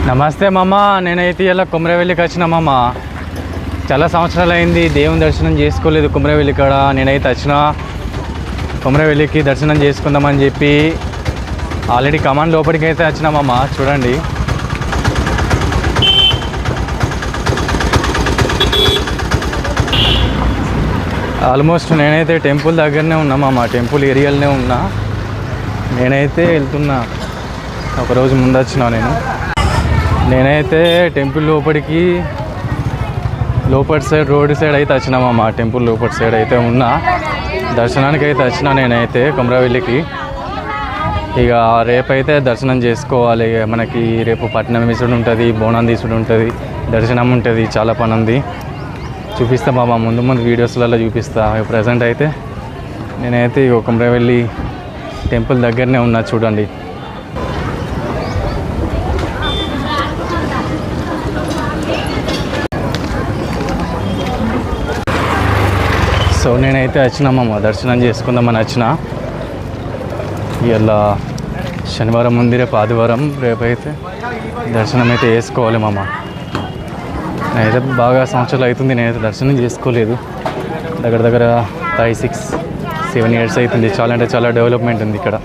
నమస్తే మామ. నేనైతే ఇలా కుమ్రవెల్లికి వచ్చిన మామ. చాలా సంవత్సరాలు అయింది దేవుని దర్శనం చేసుకోలేదు కుమ్రవెల్లి కాడ. నేనైతే వచ్చిన కుమ్రవెల్లికి దర్శనం చేసుకుందామని చెప్పి ఆల్రెడీ కమాండ్ లోపలికి అయితే వచ్చిన మామ. చూడండి, ఆల్మోస్ట్ నేనైతే టెంపుల్ దగ్గరనే ఉన్నా మామ. టెంపుల్ ఏరియాలోనే ఉన్నా. నేనైతే వెళ్తున్నా. ఒకరోజు ముందు వచ్చినా నేనైతే టెంపుల్ లోపలికి లోపటి సైడ్ రోడ్ సైడ్ అయితే వచ్చినామా. టెంపుల్ లోపటి సైడ్ అయితే ఉన్నా. దర్శనానికి అయితే వచ్చినా నేనైతే కుమ్రవెల్లికి. ఇక రేపైతే దర్శనం చేసుకోవాలి. మనకి రేపు పట్నం తీసుడు ఉంటుంది, బోనం తీసుడు ఉంటుంది, దర్శనం ఉంటుంది, చాలా పని ఉంది. చూపిస్తా మామ, ముందు ముందు వీడియోస్లలో చూపిస్తా. ప్రజెంట్ అయితే నేనైతే ఇక కుమ్రవెల్లి టెంపుల్ దగ్గరనే ఉన్నా. చూడండి, సో నేనైతే వచ్చినామమ్మ, దర్శనం చేసుకుందామని వచ్చిన. ఇలా శనివారం ఉంది, రేపు ఆదివారం. రేపైతే దర్శనం అయితే చేసుకోవాలి మామ. నేనైతే బాగా సంవత్సరాలు అవుతుంది నేనైతే దర్శనం చేసుకోలేదు. దగ్గర దగ్గర 5-6-7 ఇయర్స్ అవుతుంది. చాలా అంటే చాలా డెవలప్మెంట్ ఉంది ఇక్కడ.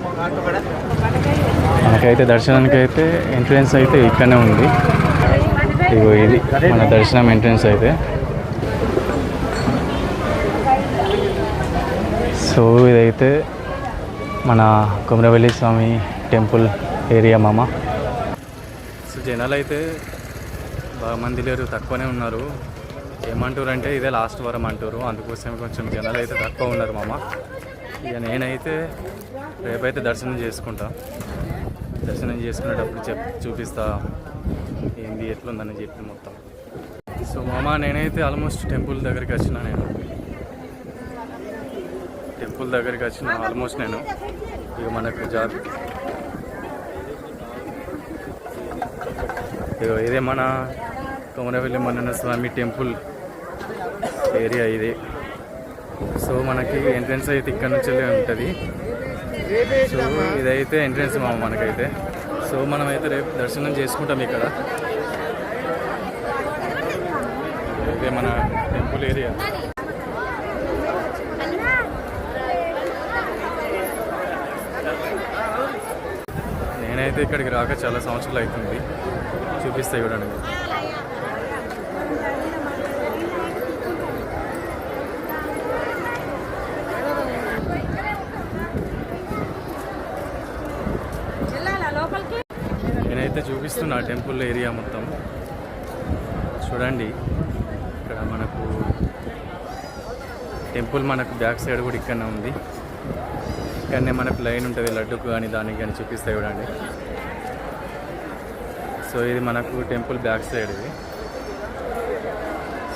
మనకైతే దర్శనానికి అయితే ఎంట్రన్స్ అయితే ఇక్కడనే ఉంది. ఇగో ఇది మన దర్శనం ఎంట్రన్స్ అయితే. సో ఇదైతే మన కుమ్రవెల్లి స్వామి టెంపుల్ ఏరియా మామ. సో జనాలు అయితే బాగా మంది లేరు, తక్కువనే ఉన్నారు. ఏమంటారు అంటే ఇదే లాస్ట్ వారం అంటారు, అందుకోసం కొంచెం జనాలు అయితే తక్కువ ఉన్నారు మామ. ఇక నేనైతే రేపైతే దర్శనం చేసుకుంటా. దర్శనం చేసుకునేటప్పుడు చూపిస్తా ఏంది ఎట్లుందని చెప్పి మొత్తం. సో మామ, నేనైతే ఆల్మోస్ట్ టెంపుల్ దగ్గరికి వచ్చిన. టెంపుల్ దగ్గరికి వచ్చిన ఆల్మోస్ట్ నేను. ఇక మనకు ఇదే మన కుమ్రవెల్లి మల్లన్న స్వామి టెంపుల్ ఏరియా ఇది. సో మనకి ఎంట్రన్స్ అయితే ఇక్కడ నుంచి ఉంటుంది. సో ఇదైతే ఎంట్రన్స్ మామ మనకైతే. సో మనమైతే రేపు దర్శనం చేసుకుంటాం ఇక్కడ. ఇదే మన టెంపుల్ ఏరియా. నేనైతే ఇక్కడికి రాక చాలా సంవత్సరాలు అవుతుంది. చూపిస్తాయి చూడండి. నేనైతే చూపిస్తున్నా టెంపుల్ ఏరియా మొత్తం. చూడండి, ఇక్కడ మనకు టెంపుల్ మనకు బ్యాక్ సైడ్ కూడా ఇక్కడనే ఉంది. ఇక్కడనే మనకు లైన్ ఉంటుంది లడ్డుకు కానీ దానికి కానీ చూపిస్తాయి చూడండి. సో ఇది మనకు టెంపుల్ బ్యాక్ సైడ్ ఇది.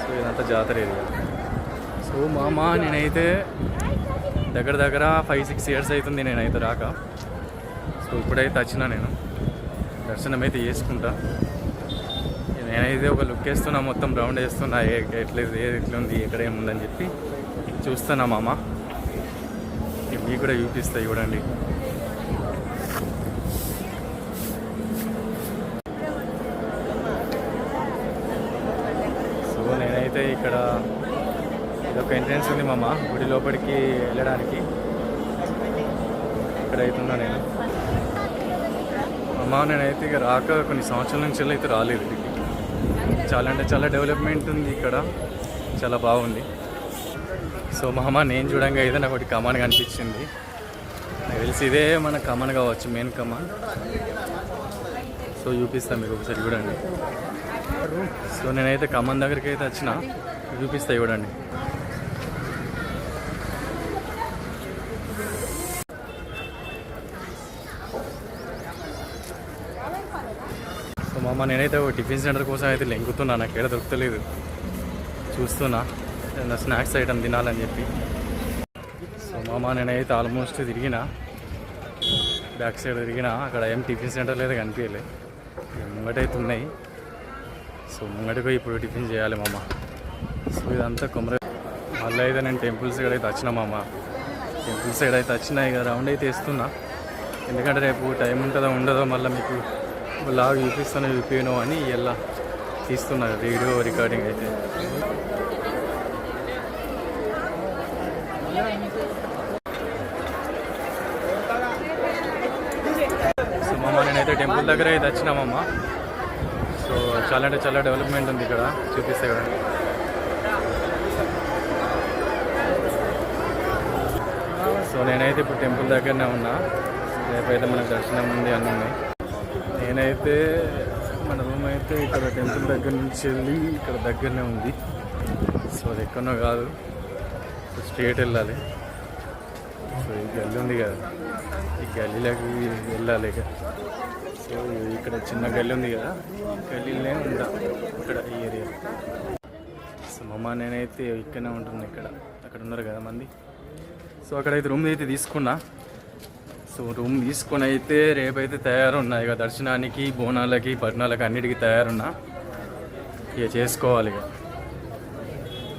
సో ఇదంతా జాతర ఏరియా. సో మామ, నేనైతే దగ్గర దగ్గర 5-6 ఇయర్స్ అవుతుంది నేనైతే రాక. సో ఇప్పుడైతే వచ్చినా నేను. దర్శనం అయితే చేసుకుంటా. నేనైతే ఒక లుక్ వేస్తున్నా, మొత్తం రౌండ్ వేస్తున్నా. ఎట్లేదు ఎట్లుంది, ఎక్కడ ఏముందని చెప్పి చూస్తున్నా మామ. మీకు కూడా చూపిస్తాయి చూడండి. సో నేనైతే ఇక్కడ ఇదొక ఎంట్రన్స్ ఉంది మామ, గుడి లోపలికి వెళ్ళడానికి. ఇక్కడ అవుతున్నా నేను మామ. నేనైతే ఇక రాక కొన్ని సంవత్సరాల నుంచి అయితే రాలేదు. చాలా అంటే చాలా డెవలప్మెంట్ ఉంది ఇక్కడ, చాలా బాగుంది. సో మామ, నేను చూడంగా అయితే నాకు ఒకటి కమాన్ కనిపించింది. నాకు తెలిసి ఇదే మన కమాన్ కావచ్చు, మెయిన్ కమాన్. సో చూపిస్తాను మీకు ఒకసారి చూడండి. సో నేనైతే కమాన్ దగ్గరికి అయితే వచ్చిన, చూపిస్తా చూడండి. సో మామ, నేనైతే ఒక టిఫిన్ సెంటర్ కోసం అయితే లెంకుతున్నా. నాకు ఎక్కడ దొరకలేదు, చూస్తున్నా స్నాక్స్ ఐటమ్ తినాలని చెప్పి. సో మామ, నేనైతే ఆల్మోస్ట్ తిరిగిన, బ్యాక్ సైడ్ తిరిగిన. అక్కడ ఏం టిఫిన్ సెంటర్ లేదు, కనిపించలే. ముంగటైతే ఉన్నాయి. సో ముంగటికి ఇప్పుడు టిఫిన్ చేయాలి మామ. సో ఇదంతా మళ్ళీ అయితే నేను టెంపుల్ సైడ్ అయితే వచ్చిన మామ. టెంపుల్ సైడ్ అయితే వచ్చిన. ఇక రౌండ్ అయితే వేస్తున్నా, ఎందుకంటే రేపు టైం ఉంటుందో ఉండదో మళ్ళీ మీకు లాగా చూపిను అని ఇలా తీస్తున్నారు వీడియో రికార్డింగ్ అయితే. సో నేనైతే టెంపుల్ దగ్గర అయితే వచ్చినామమ్మ. సో చాలా అంటే చాలా డెవలప్మెంట్ ఉంది ఇక్కడ, చూపిస్తే కదా. సో నేనైతే ఇప్పుడు టెంపుల్ దగ్గరనే ఉన్నా. రేపైతే మనకు దర్శనం ఉంది, అన్నీ ఉన్నాయి. నేనైతే మన రూమ్ అయితే ఇక్కడ టెంపుల్ దగ్గర నుంచి వెళ్ళి ఇక్కడ దగ్గరనే ఉంది. సో అది ఎక్కడో కాదు, స్ట్రేట్ వెళ్ళాలి. సో ఈ గల్లీ ఉంది కదా, ఈ గల్లీలోకి వెళ్ళాలి ఇక. సో ఇక్కడ చిన్న గల్లీ ఉంది కదా, గల్లీలోనే ఉందా ఇక్కడ ఈ ఏరియా. సో నేనైతే ఇక్కడనే ఉంటున్నా, అక్కడ ఉన్నారు కదా మంది. సో అక్కడైతే రూమ్ అయితే తీసుకున్నా. సో రూమ్ తీసుకొని అయితే రేపైతే తయారున్నా ఇక దర్శనానికి, బోనాలకి, పట్నాలకి అన్నిటికీ తయారున్నా. ఇక చేసుకోవాలి. ఇక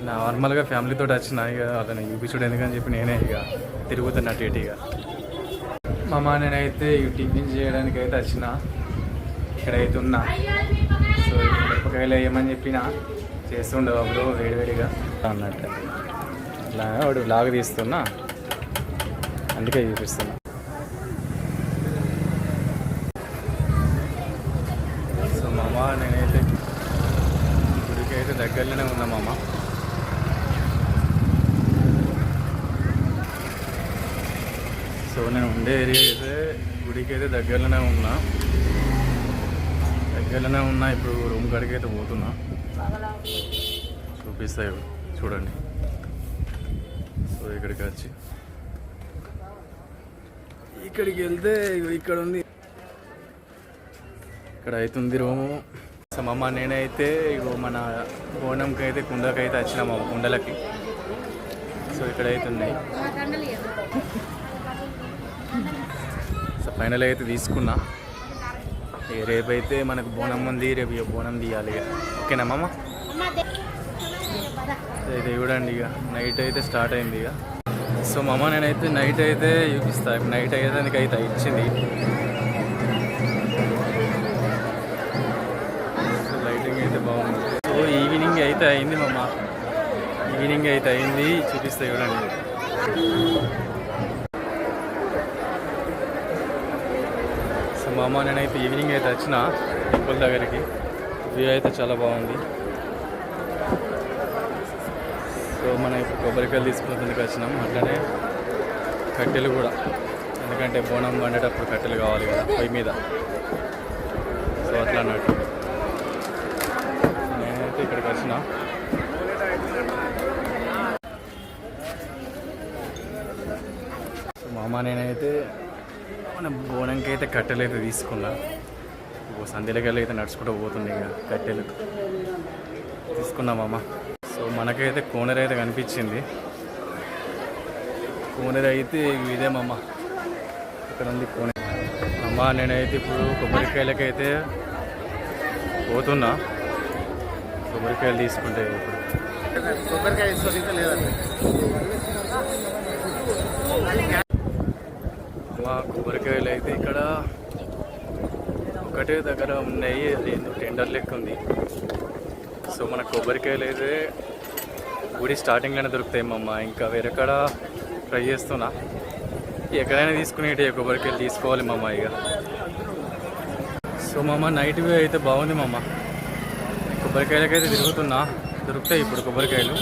నార్మల్గా ఫ్యామిలీతో వచ్చిన, ఇక అతను చూపించుడు ఎందుకని చెప్పి నేనే ఇక తిరుగుతున్నట్టు ఇక. నేనైతే టిఫిన్ చేయడానికి అయితే వచ్చిన, ఇక్కడైతే ఉన్నా. సో మిరపకాయలు వేయమని చెప్పిన, చేస్తుండే అప్పుడు వేడివేడిగా అన్నట్టు. అట్లా వాడు లాగా తీస్తున్నా, అందుకే చూపిస్తున్నా. సో నేనైతే గుడికి అయితే దగ్గరలోనే ఉన్నా సో నేను ఉండే ఏరియా అయితే గుడికి అయితే దగ్గరలోనే ఉన్నా. ఇప్పుడు రూమ్ కాడికి అయితే పోతున్నా, చూపిస్తాయి చూడండి. సో ఇక్కడికి వచ్చి ఇక్కడికి వెళ్తే ఇక్కడ ఉంది, ఇక్కడ అవుతుంది రూము. సో నేనైతే మన బోనంకి అయితే కుండకైతే వచ్చినాము, కుండలకి. సో ఇక్కడ అయితే ఉన్నాయి. సో ఫైనల్ అయితే తీసుకున్నా. రేపైతే మనకు బోనం ఉంది, రేపు ఇక బోనం తీయాలి. ఓకేనా మామ? అయితే చూడండి, ఇక నైట్ అయితే స్టార్ట్ అయింది ఇక. సో నేనైతే నైట్ అయితే చూపిస్తా. నైట్ అయ్యేదానికి అయితే ఇచ్చింది. సో లైటింగ్ అయితే బాగుంది. సో ఈవినింగ్ అయితే అయింది చూపిస్తా చూడండి. సో నేనైతే ఈవినింగ్ అయితే వచ్చిన టెంపుల్ దగ్గరికి. వ్యూ అయితే చాలా బాగుంది. సో మనం ఇప్పుడు కొబ్బరికాయలు తీసుకున్నందుకు వచ్చినాం. అట్లనే కట్టెలు కూడా, ఎందుకంటే బోనం వండేటప్పుడు కట్టెలు కావాలి కదా పొయ్యి మీద. సో అట్లా అన్నట్టు నేనైతే ఇక్కడికి వచ్చిన. సో నేనైతే మన బోనంకి అయితే కట్టెలు అయితే తీసుకున్నా. సంధ్యలకి అయితే నడుచుకుంటూ పోతుంది, ఇక కట్టెలు తీసుకున్నా. సో మనకైతే కోనేరు అయితే కనిపించింది. కోనేరు అయితే ఇదే ఇక్కడ ఉంది కోనేరు. నేనైతే ఇప్పుడు కొబ్బరికాయలకైతే పోతున్నా. కొబ్బరికాయలు తీసుకుంటే ఇప్పుడు కొబ్బరికాయ కొబ్బరికాయలు అయితే ఇక్కడ ఒకటే దగ్గర ఉన్నాయి. అది టెండర్ లెక్క ఉంది. సో మన కొబ్బరికాయలు అయితే గుడి స్టార్టింగ్లోనే దొరుకుతాయి ఇంకా వేరేక్కడ ట్రై చేస్తున్నా. ఎక్కడైనా తీసుకునేటి కొబ్బరికాయలు తీసుకోవాలి ఇక. సో నైట్ వ్యూ అయితే బాగుంది కొబ్బరికాయలకైతే తిరుగుతున్నా, దొరుకుతాయి ఇప్పుడు కొబ్బరికాయలు.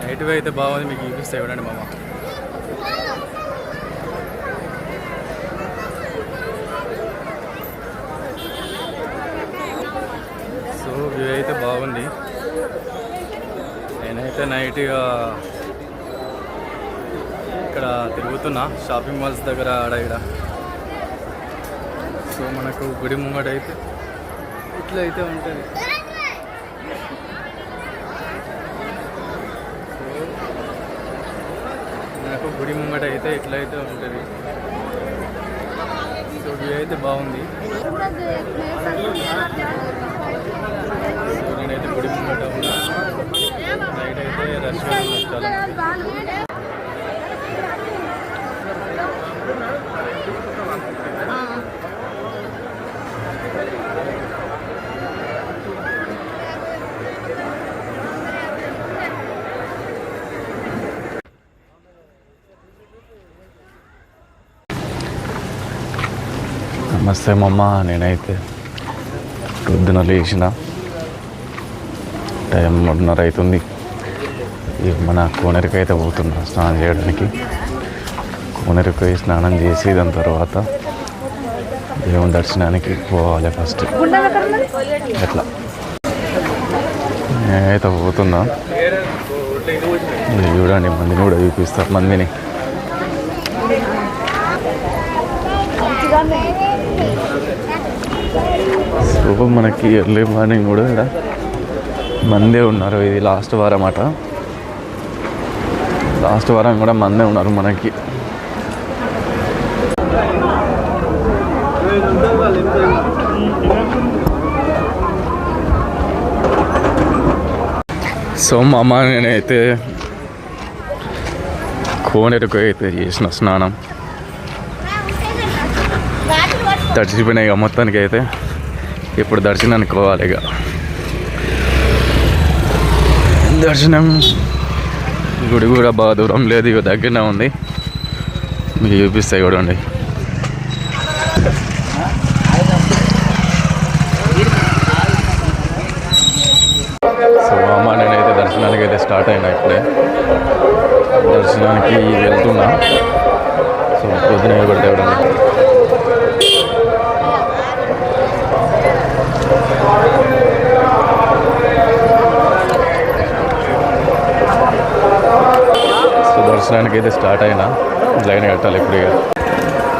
నైట్ వ్యూ అయితే బాగుంది, మీకు చూపిస్తాయి చూడండి సో వ్యూ అయితే బాగుంది. నేనైతే నైట్గా ఇక్కడ తిరుగుతున్నా షాపింగ్ మాల్స్ దగ్గర ఆడ. సో మనకు గుడి ముంగట అయితే ఇట్లా అయితే ఉంటుంది. మనకు గుడి ముంగట అయితే ఇట్లా అయితే ఉంటుంది. సో వ్యూ అయితే బాగుంది. సో నేనైతే గుడి ముంగట ఉన్నా. నైట్ అయితే రష్గా చాలా. నమస్తే మమ్మ. నేనైతే పొద్దున లేచిన టైం 3:30 అవుతుంది. మన కోనేరుకి అయితే పోతున్నా స్నానం చేయడానికి. కోనేరుకి పోయి స్నానం చేసి దాని తర్వాత దేవుని దర్శనానికి పోవాలి. ఫస్ట్ ఎట్లా నేనైతే పోతున్నా. మీరు చూడండి, మందిని కూడా చూపిస్తారు. మందిని సో మనకి ఎర్లీ మార్నింగ్ కూడా ఇక్కడ మందే ఉన్నారు. ఇది లాస్ట్ వారం అట. లాస్ట్ వారం కూడా మందే ఉన్నారు మనకి. సో మా అమ్మ నేనైతే కోనేరుకు అయితే చేసిన స్నానం తడిచిపోయినాయి. ఇక మొత్తానికి అయితే ఇప్పుడు దర్శనానికి పోవాలి. ఇక దర్శనం గుడి కూడా బాగా దూరం లేదు, ఇక దగ్గరనే ఉంది. మీకు చూపిస్తాయి చూడండి. సో అమ్మ నేనైతే దర్శనానికి అయితే స్టార్ట్ అయినా. ఇప్పుడే దర్శనానికి వెళ్తున్నా. సో పొద్దున నిలబడితే చూడండి. సో దర్శనానికి అయితే స్టార్ట్ అయినా. లైన్ కట్టాలి ఇప్పుడు. ఇక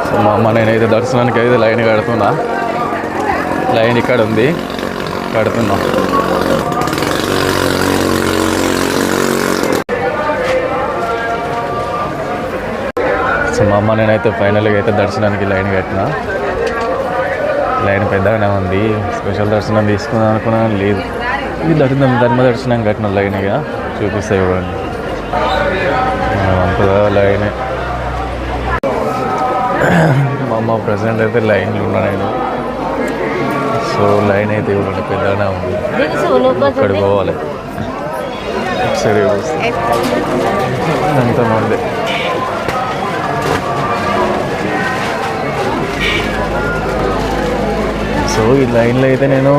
సో మా అమ్మ నేనైతే దర్శనానికి అయితే లైన్ కడుతున్నా. లైన్ ఇక్కడ ఉంది, కడుతున్నా. సో మా అమ్మ నేనైతే ఫైనల్గా అయితే దర్శనానికి లైన్ కట్టిన. లైన్ పెద్దగానే ఉంది. స్పెషల్ దర్శనం తీసుకుందాం అనుకున్నాను, లేదు. ఇది ధర్మ దర్శనం కట్టిన లైన్గా చూపిస్తాయి చూడండి. అంతగా లైన్. మా అమ్మ ప్రజెంట్ అయితే లైన్లో ఉన్నా నేను. సో లైన్ అయితే చూడండి పెద్దగానే ఉంది. ఇక్కడికి పోవాలి. సరే ఎంతమంది. సో ఈ లైన్లో అయితే నేను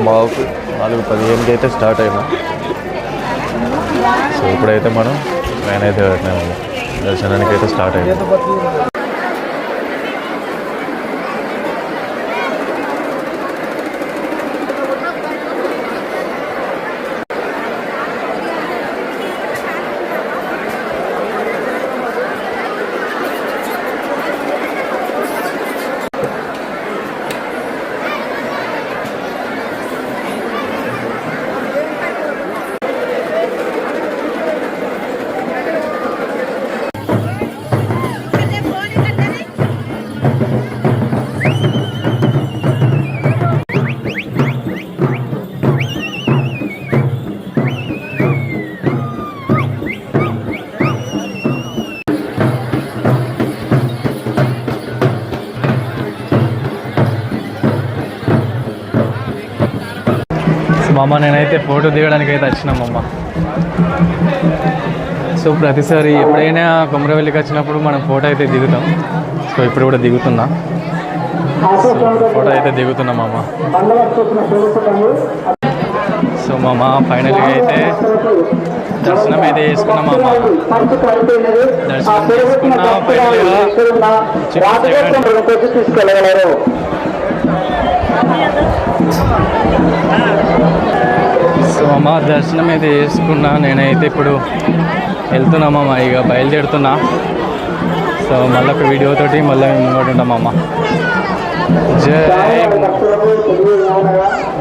4:15కి అయితే స్టార్ట్ అయినా. సో ఇప్పుడైతే మనం లైన్ అయితే పెట్టినాము. దర్శనానికి అయితే స్టార్ట్ అయినా. మా అమ్మ నేనైతే ఫోటో దిగడానికి అయితే వచ్చినామమ్మ. సో ప్రతిసారి ఎప్పుడైనా కొమరవెల్లికి వచ్చినప్పుడు మనం ఫోటో అయితే దిగుతాం. సో ఇప్పుడు కూడా దిగుతున్నా. ఫోటో అయితే దిగుతున్నాం అమ్మ. సో మా అమ్మ ఫైనల్గా అయితే దర్శనం అయితే చేసుకున్నాం అమ్మ. దర్శనం చేసుకున్నా ఫైనల్గా సో అమ్మ దర్శనం అయితే చేసుకున్నా. నేనైతే ఇప్పుడు వెళ్తున్నామమ్మ. ఇక బయలుదేరుతున్నా. సో మళ్ళీ ఒక వీడియోతోటి మళ్ళీ ఇంకోటి ఉంటామమ్మ.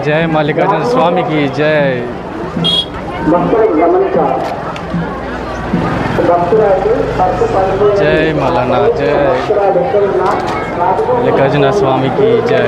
జై మల్లికార్జున స్వామికి జై. జై మల్లన్న, జై మల్లికార్జున స్వామికి జై.